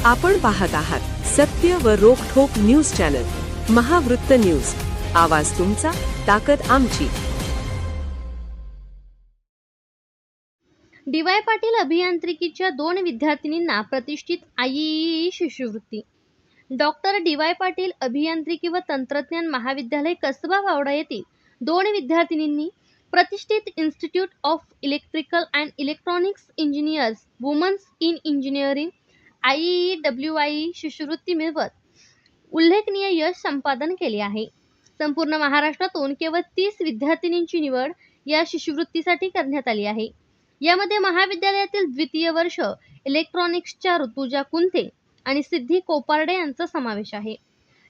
आपण पाहत आहात सत्य व रोखठोक न्यूज चॅनल महावृत्त न्यूज. आवाज तुमचा, ताकद आमची. डी.वाय. पाटील अभियांत्रिकीच्या 2 विद्यार्थिनींना प्रतिष्ठित आयईई शिष्यवृत्ती. Doctor DY. पाटील अभियांत्रिकी व तंत्रज्ञान महाविद्यालय कसबा वावडा येथील 2 विद्यार्थिनींनी प्रतिष्ठित Institute of Electrical and Electronics Engineers Women's in Engineering IEEE शिष्यवृत्ती मिळवत उल्लेखनीय यश संपादन केले आहे. संपूर्ण महाराष्ट्रातून केवळ 30 विद्यार्थिनींची निवड या शिष्यवृत्तीसाठी करण्यात आली आहे. यामध्ये महाविद्यालयातील द्वितीय वर्ष इलेक्ट्रॉनिक्सच्या ऋतुजा कुंथे आणि सिद्धी कोपारडे यांचा समावेश आहे.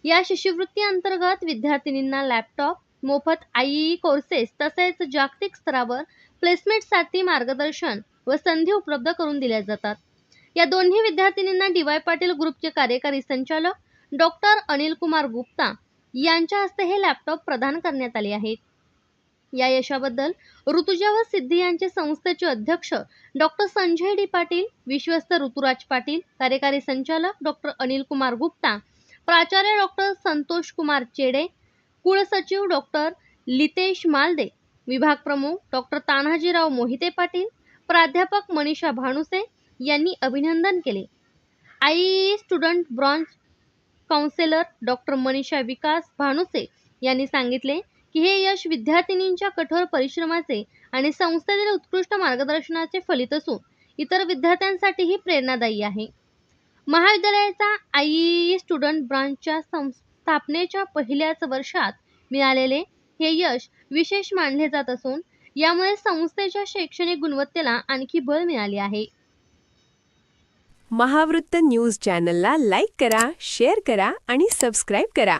या शिष्यवृत्ती अंतर्गत विद्यार्थिनींना लॅपटॉप, मोफत IEEE कोर्सेस तसेच जागतिक स्तरावर प्लेसमेंटसाठी मार्गदर्शन व संधी उपलब्ध करून दिल्या जातात. या दोन्ही विद्यार्थिनींना डी.वाय. पाटील ग्रुपचे कार्यकारी संचालक डॉक्टर अनिल कुमार गुप्ता यांच्या हस्ते हे लॅपटॉप प्रदान करण्यात आले आहेत. या यशाबद्दल ऋतुजा व सिद्धी यांचे संस्थेचे अध्यक्ष डॉक्टर संजय डी. पाटील, विश्वस्त ऋतुराज पाटील, कार्यकारी संचालक डॉक्टर अनिल कुमार गुप्ता, प्राचार्य डॉक्टर संतोष कुमार चेडे, कुलसचिव डॉक्टर लितेश मालदे, विभाग प्रमुख डॉक्टर तान्हाजीराव मोहिते पाटील, प्राध्यापक मनीषा भानुसे यांनी अभिनंदन केले. IEEE student branch counsellor doctor Manisha Vikas Bhanuse यांनी सांगितले की हे यश विद्यार्थिनींच्या कठोर परिश्रमाचे आणि संस्थेतील उत्कृष्ट मार्गदर्शनाचे फलित असून इतर विद्यार्थ्यांसाठीही प्रेरणादायी आहे. महाविद्यालयाचा IEEE स्टुडंट ब्रांचच्या स्थापनेच्या पहिल्याच वर्षात मिळालेले हे यश विशेष मानले जात असून यामुळे संस्थेच्या शैक्षणिक गुणवत्तेला आणखी बळ मिळाले आहे. महावृत्त न्यूज चॅनलला लाईक करा, शेअर करा आणि सबस्क्राईब करा.